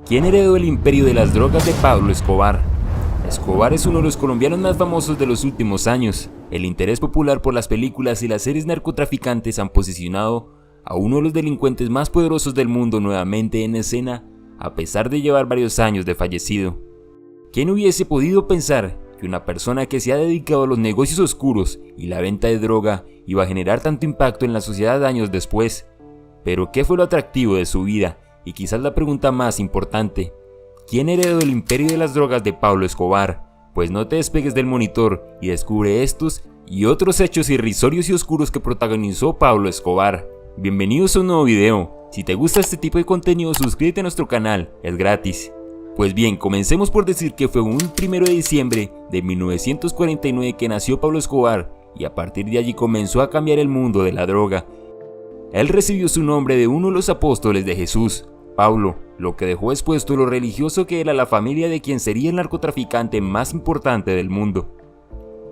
¿Quién heredó el imperio de las drogas de Pablo Escobar? Escobar es uno de los colombianos más famosos de los últimos años. El interés popular por las películas y las series narcotraficantes han posicionado a uno de los delincuentes más poderosos del mundo nuevamente en escena, a pesar de llevar varios años de fallecido. ¿Quién hubiese podido pensar que una persona que se ha dedicado a los negocios oscuros y la venta de droga iba a generar tanto impacto en la sociedad años después? Pero ¿qué fue lo atractivo de su vida? Y quizás la pregunta más importante: ¿quién heredó el imperio de las drogas de Pablo Escobar? Pues no te despegues del monitor y descubre estos y otros hechos irrisorios y oscuros que protagonizó Pablo Escobar. Bienvenidos a un nuevo video. Si te gusta este tipo de contenido, suscríbete a nuestro canal, es gratis. Pues bien, comencemos por decir que fue un 1 de diciembre de 1949 que nació Pablo Escobar, y a partir de allí comenzó a cambiar el mundo de la droga. Él recibió su nombre de uno de los apóstoles de Jesús, Pablo, lo que dejó expuesto lo religioso que era la familia de quien sería el narcotraficante más importante del mundo.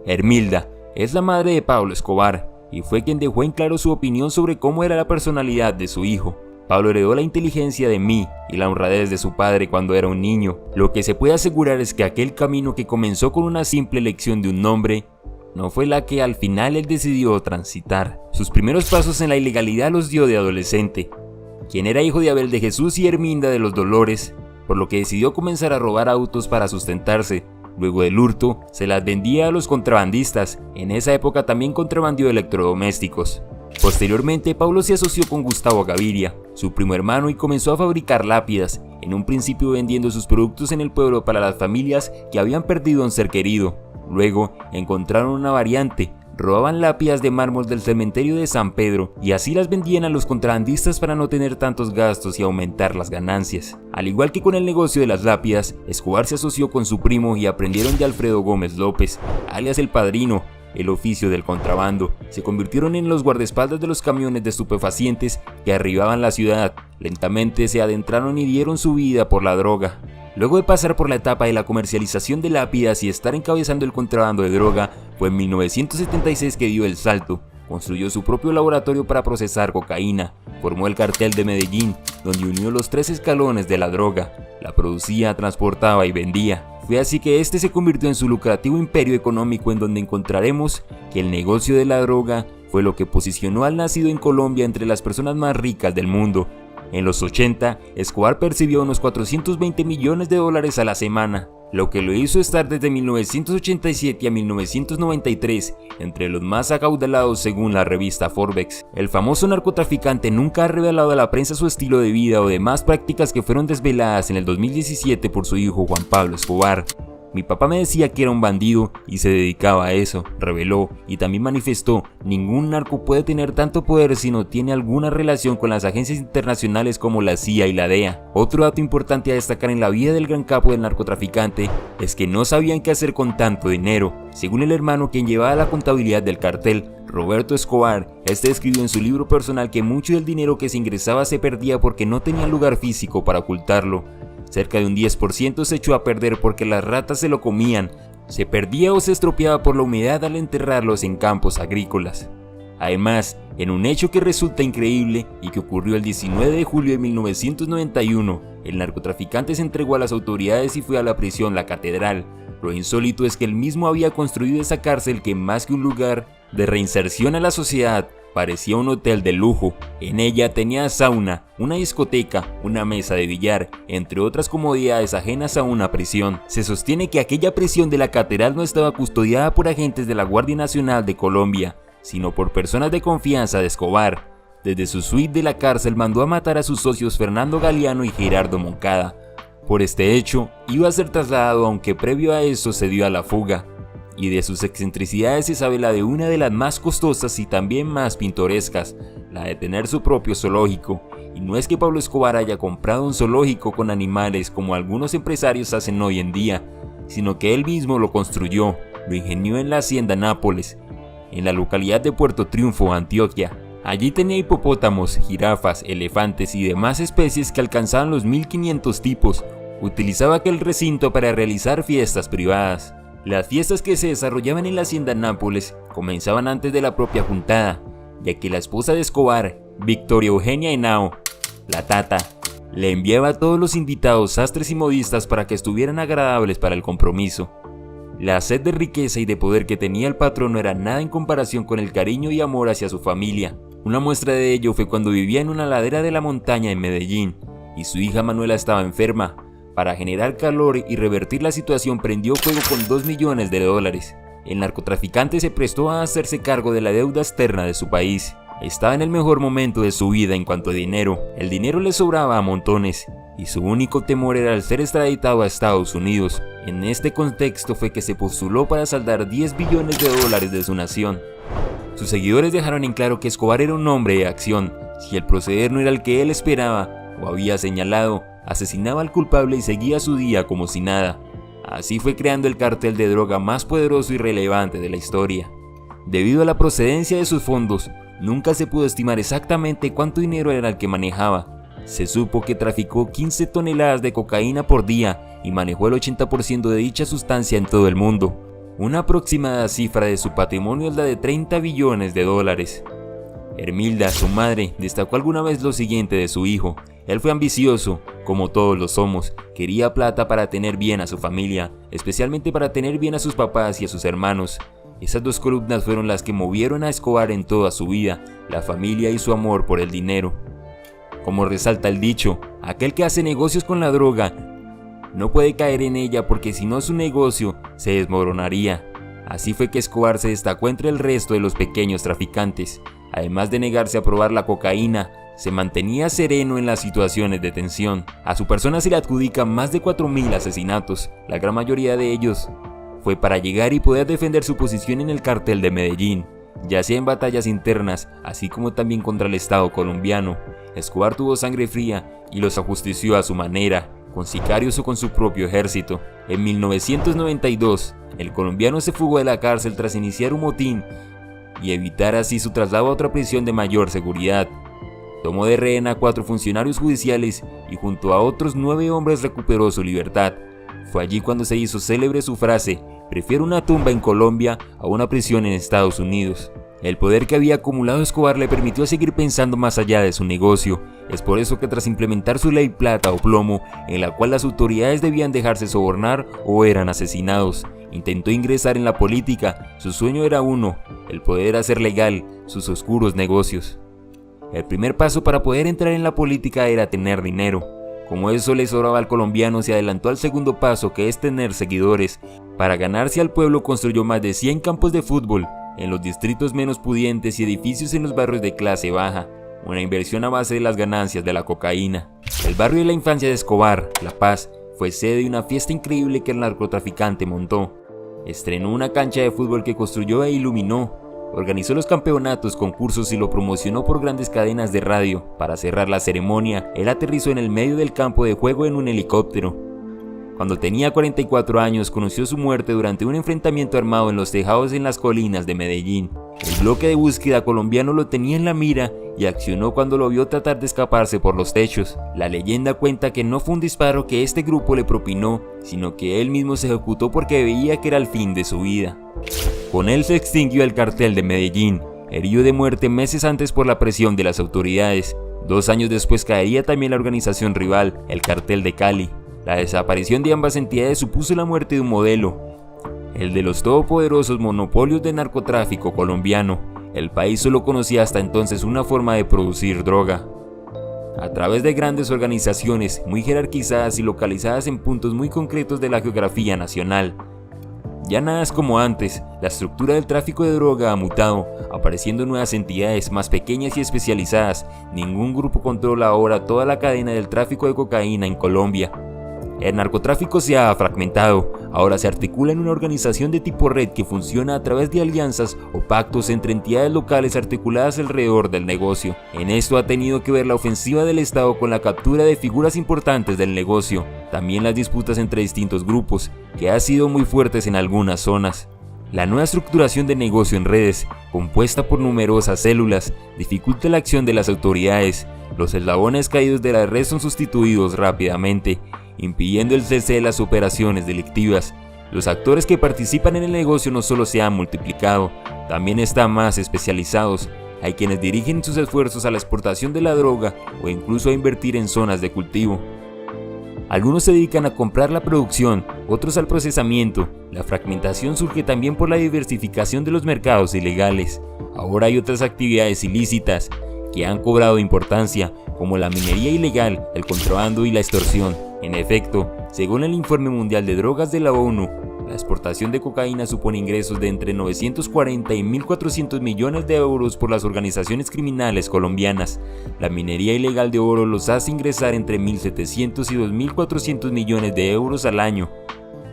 Hermilda es la madre de Pablo Escobar, y fue quien dejó en claro su opinión sobre cómo era la personalidad de su hijo. Pablo heredó la inteligencia de mí y la honradez de su padre cuando era un niño. Lo que se puede asegurar es que aquel camino que comenzó con una simple elección de un nombre, no fue la que al final él decidió transitar. Sus primeros pasos en la ilegalidad los dio de adolescente, quien era hijo de Abel de Jesús y Herminda de los Dolores, por lo que decidió comenzar a robar autos para sustentarse. Luego del hurto, se las vendía a los contrabandistas. En esa época también contrabandió electrodomésticos. Posteriormente, Pablo se asoció con Gustavo Gaviria, su primo hermano, y comenzó a fabricar lápidas, en un principio vendiendo sus productos en el pueblo para las familias que habían perdido a un ser querido. Luego, encontraron una variante: robaban lápidas de mármol del cementerio de San Pedro y así las vendían a los contrabandistas para no tener tantos gastos y aumentar las ganancias. Al igual que con el negocio de las lápidas, Escobar se asoció con su primo y aprendieron de Alfredo Gómez López, alias El Padrino, el oficio del contrabando. Se convirtieron en los guardaespaldas de los camiones de estupefacientes que arribaban la ciudad. Lentamente se adentraron y dieron su vida por la droga. Luego de pasar por la etapa de la comercialización de lápidas y estar encabezando el contrabando de droga, fue en 1976 que dio el salto. Construyó su propio laboratorio para procesar cocaína, formó el cartel de Medellín, donde unió los 3 escalones de la droga: la producía, transportaba y vendía. Fue así que este se convirtió en su lucrativo imperio económico, en donde encontraremos que el negocio de la droga fue lo que posicionó al nacido en Colombia entre las personas más ricas del mundo. En los 80, Escobar percibió unos 420 millones de dólares a la semana, lo que lo hizo estar desde 1987 a 1993 entre los más acaudalados según la revista Forbes. El famoso narcotraficante nunca ha revelado a la prensa su estilo de vida o demás prácticas que fueron desveladas en el 2017 por su hijo Juan Pablo Escobar. Mi papá me decía que era un bandido y se dedicaba a eso, reveló, y también manifestó: ningún narco puede tener tanto poder si no tiene alguna relación con las agencias internacionales como la CIA y la DEA. Otro dato importante a destacar en la vida del gran capo del narcotraficante es que no sabían qué hacer con tanto dinero. Según el hermano quien llevaba la contabilidad del cartel, Roberto Escobar, este escribió en su libro personal que mucho del dinero que se ingresaba se perdía porque no tenía lugar físico para ocultarlo. Cerca de un 10% se echó a perder porque las ratas se lo comían, se perdía o se estropeaba por la humedad al enterrarlos en campos agrícolas. Además, en un hecho que resulta increíble y que ocurrió el 19 de julio de 1991, el narcotraficante se entregó a las autoridades y fue a la prisión La Catedral. Lo insólito es que él mismo había construido esa cárcel que, más que un lugar de reinserción a la sociedad, parecía un hotel de lujo. En ella tenía sauna, una discoteca, una mesa de billar, entre otras comodidades ajenas a una prisión. Se sostiene que aquella prisión de la Catedral no estaba custodiada por agentes de la Guardia Nacional de Colombia, sino por personas de confianza de Escobar. Desde su suite de la cárcel mandó a matar a sus socios Fernando Galeano y Gerardo Moncada. Por este hecho, iba a ser trasladado, aunque previo a eso se dio a la fuga. Y de sus excentricidades se sabe la de una de las más costosas y también más pintorescas, la de tener su propio zoológico. Y no es que Pablo Escobar haya comprado un zoológico con animales como algunos empresarios hacen hoy en día, sino que él mismo lo construyó, lo ingenió en la hacienda Nápoles, en la localidad de Puerto Triunfo, Antioquia. Allí tenía hipopótamos, jirafas, elefantes y demás especies que alcanzaban los 1500 tipos. Utilizaba aquel recinto para realizar fiestas privadas. Las fiestas que se desarrollaban en la hacienda Nápoles comenzaban antes de la propia juntada, ya que la esposa de Escobar, Victoria Eugenia Henao, la Tata, Le enviaba a todos los invitados sastres y modistas para que estuvieran agradables para el compromiso. La sed de riqueza y de poder que tenía el patrón no era nada en comparación con el cariño y amor hacia su familia. Una muestra de ello fue cuando vivía en una ladera de la montaña en Medellín, y su hija Manuela estaba enferma. Para generar calor y revertir la situación prendió fuego con $2 millones. El narcotraficante se prestó a hacerse cargo de la deuda externa de su país. Estaba en el mejor momento de su vida en cuanto a dinero. El dinero le sobraba a montones, y su único temor era el ser extraditado a Estados Unidos. En este contexto fue que se postuló para saldar $10 billones de su nación. Sus seguidores dejaron en claro que Escobar era un hombre de acción. Si el proceder no era el que él esperaba o había señalado, asesinaba al culpable y seguía su día como si nada. Así fue creando el cartel de droga más poderoso y relevante de la historia. Debido a la procedencia de sus fondos, nunca se pudo estimar exactamente cuánto dinero era el que manejaba. Se supo que traficó 15 toneladas de cocaína por día y manejó el 80% de dicha sustancia en todo el mundo. Una aproximada cifra de su patrimonio es la de $30 billones. Hermilda, su madre, destacó alguna vez lo siguiente de su hijo: él fue ambicioso, como todos lo somos, quería plata para tener bien a su familia, especialmente para tener bien a sus papás y a sus hermanos. Esas dos columnas fueron las que movieron a Escobar en toda su vida, la familia y su amor por el dinero. Como resalta el dicho, aquel que hace negocios con la droga no puede caer en ella porque si no su negocio se desmoronaría. Así fue que Escobar se destacó entre el resto de los pequeños traficantes. Además de negarse a probar la cocaína, se mantenía sereno en las situaciones de tensión. A su persona se le adjudican más de 4.000 asesinatos, la gran mayoría de ellos fue para llegar y poder defender su posición en el cartel de Medellín, ya sea en batallas internas, así como también contra el Estado colombiano. Escobar tuvo sangre fría y los ajustició a su manera, con sicarios o con su propio ejército. En 1992, el colombiano se fugó de la cárcel tras iniciar un motín y evitar así su traslado a otra prisión de mayor seguridad. Tomó de rehén a 4 funcionarios judiciales y junto a otros 9 hombres recuperó su libertad. Fue allí cuando se hizo célebre su frase: prefiero una tumba en Colombia a una prisión en Estados Unidos. El poder que había acumulado Escobar le permitió seguir pensando más allá de su negocio. Es por eso que tras implementar su ley plata o plomo, en la cual las autoridades debían dejarse sobornar o eran asesinados, intentó ingresar en la política. Su sueño era uno: el poder hacer legal sus oscuros negocios. El primer paso para poder entrar en la política era tener dinero. Como eso le sobraba al colombiano, se adelantó al segundo paso, que es tener seguidores. Para ganarse al pueblo construyó más de 100 campos de fútbol en los distritos menos pudientes y edificios en los barrios de clase baja, una inversión a base de las ganancias de la cocaína. El barrio de la infancia de Escobar, La Paz, fue sede de una fiesta increíble que el narcotraficante montó. Estrenó una cancha de fútbol que construyó e iluminó. Organizó los campeonatos, concursos y lo promocionó por grandes cadenas de radio. Para cerrar la ceremonia, él aterrizó en el medio del campo de juego en un helicóptero. Cuando tenía 44 años, conoció su muerte durante un enfrentamiento armado en los tejados en las colinas de Medellín. El bloque de búsqueda colombiano lo tenía en la mira y accionó cuando lo vio tratar de escaparse por los techos. La leyenda cuenta que no fue un disparo que este grupo le propinó, sino que él mismo se ejecutó porque veía que era el fin de su vida. Con él se extinguió el cartel de Medellín, herido de muerte meses antes por la presión de las autoridades. 2 años después caería también la organización rival, el cartel de Cali. La desaparición de ambas entidades supuso la muerte de un modelo, el de los todopoderosos monopolios de narcotráfico colombiano. El país solo conocía hasta entonces una forma de producir droga, a través de grandes organizaciones muy jerarquizadas y localizadas en puntos muy concretos de la geografía nacional. Ya nada es como antes, la estructura del tráfico de droga ha mutado, apareciendo nuevas entidades más pequeñas y especializadas. Ningún grupo controla ahora toda la cadena del tráfico de cocaína en Colombia. El narcotráfico se ha fragmentado, ahora se articula en una organización de tipo red que funciona a través de alianzas o pactos entre entidades locales articuladas alrededor del negocio. En esto ha tenido que ver la ofensiva del Estado con la captura de figuras importantes del negocio, también las disputas entre distintos grupos, que han sido muy fuertes en algunas zonas. La nueva estructuración de negocio en redes, compuesta por numerosas células, dificulta la acción de las autoridades. Los eslabones caídos de la red son sustituidos rápidamente, impidiendo el cese de las operaciones delictivas. Los actores que participan en el negocio no solo se han multiplicado, también están más especializados. hay quienes dirigen sus esfuerzos a la exportación de la droga o incluso a invertir en zonas de cultivo. Algunos se dedican a comprar la producción, otros al procesamiento. La fragmentación surge también por la diversificación de los mercados ilegales. Ahora hay otras actividades ilícitas que han cobrado importancia, como la minería ilegal, el contrabando y la extorsión. En efecto, según el Informe Mundial de Drogas de la ONU, la exportación de cocaína supone ingresos de entre 940 y 1.400 millones de euros por las organizaciones criminales colombianas. La minería ilegal de oro los hace ingresar entre 1.700 y 2.400 millones de euros al año.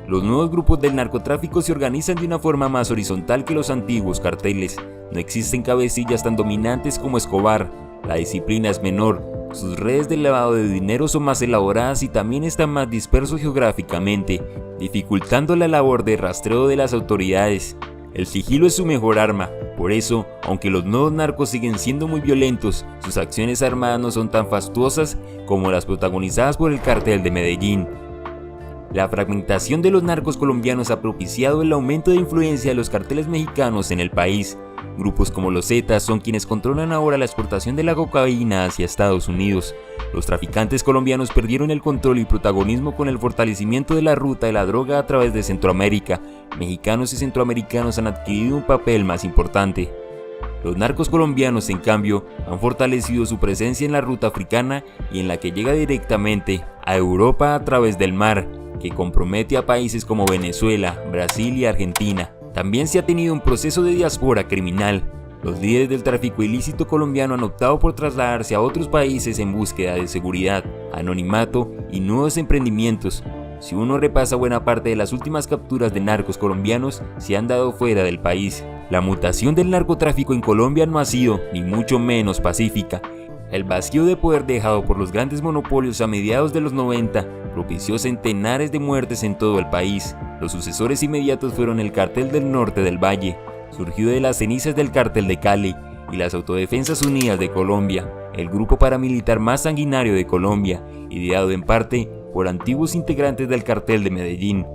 Los nuevos grupos del narcotráfico se organizan de una forma más horizontal que los antiguos carteles. No existen cabecillas tan dominantes como Escobar. La disciplina es menor, sus redes de lavado de dinero son más elaboradas y también están más dispersos geográficamente, dificultando la labor de rastreo de las autoridades. El sigilo es su mejor arma, por eso, aunque los nuevos narcos siguen siendo muy violentos, sus acciones armadas no son tan fastuosas como las protagonizadas por el Cártel de Medellín. La fragmentación de los narcos colombianos ha propiciado el aumento de influencia de los carteles mexicanos en el país. Grupos como los Zetas son quienes controlan ahora la exportación de la cocaína hacia Estados Unidos. Los traficantes colombianos perdieron el control y protagonismo con el fortalecimiento de la ruta de la droga a través de Centroamérica. Mexicanos y centroamericanos han adquirido un papel más importante. Los narcos colombianos, en cambio, han fortalecido su presencia en la ruta africana y en la que llega directamente a Europa a través del mar, que compromete a países como Venezuela, Brasil y Argentina. También se ha tenido un proceso de diáspora criminal. Los líderes del tráfico ilícito colombiano han optado por trasladarse a otros países en búsqueda de seguridad, anonimato y nuevos emprendimientos. Si uno repasa buena parte de las últimas capturas de narcos colombianos, se han dado fuera del país. La mutación del narcotráfico en Colombia no ha sido, ni mucho menos, pacífica. El vacío de poder dejado por los grandes monopolios a mediados de los 90 propició centenares de muertes en todo el país. Los sucesores inmediatos fueron el Cártel del Norte del Valle, surgido de las cenizas del Cártel de Cali, y las Autodefensas Unidas de Colombia, el grupo paramilitar más sanguinario de Colombia, ideado en parte por antiguos integrantes del Cártel de Medellín.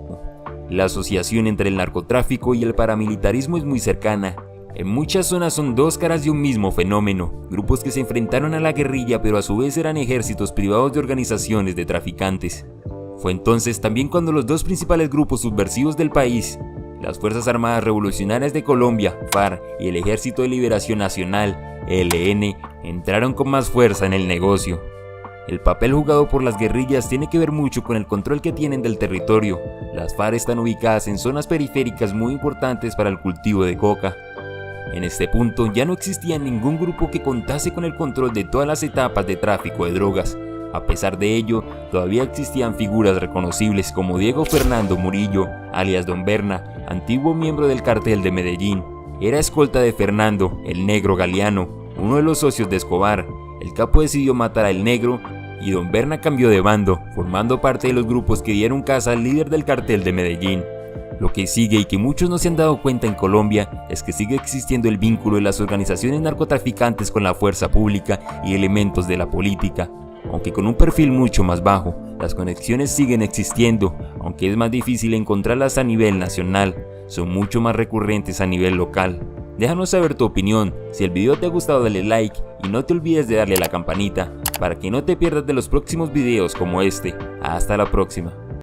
La asociación entre el narcotráfico y el paramilitarismo es muy cercana. En muchas zonas son dos caras de un mismo fenómeno, grupos que se enfrentaron a la guerrilla pero a su vez eran ejércitos privados de organizaciones de traficantes. Fue entonces también cuando los dos principales grupos subversivos del país, las Fuerzas Armadas Revolucionarias de Colombia, FARC, y el Ejército de Liberación Nacional, ELN, entraron con más fuerza en el negocio. El papel jugado por las guerrillas tiene que ver mucho con el control que tienen del territorio. Las FARC están ubicadas en zonas periféricas muy importantes para el cultivo de coca. En este punto ya no existía ningún grupo que contase con el control de todas las etapas de tráfico de drogas. A pesar de ello, todavía existían figuras reconocibles como Diego Fernando Murillo, alias Don Berna, antiguo miembro del Cártel de Medellín. Era escolta de Fernando, el Negro Galeano, uno de los socios de Escobar. El capo decidió matar al Negro y Don Berna cambió de bando, formando parte de los grupos que dieron caza al líder del Cártel de Medellín. Lo que sigue y que muchos no se han dado cuenta en Colombia es que sigue existiendo el vínculo de las organizaciones narcotraficantes con la fuerza pública y elementos de la política. Aunque con un perfil mucho más bajo, las conexiones siguen existiendo, aunque es más difícil encontrarlas a nivel nacional, son mucho más recurrentes a nivel local. Déjanos saber tu opinión, si el video te ha gustado dale like y no te olvides de darle a la campanita para que no te pierdas de los próximos videos como este. Hasta la próxima.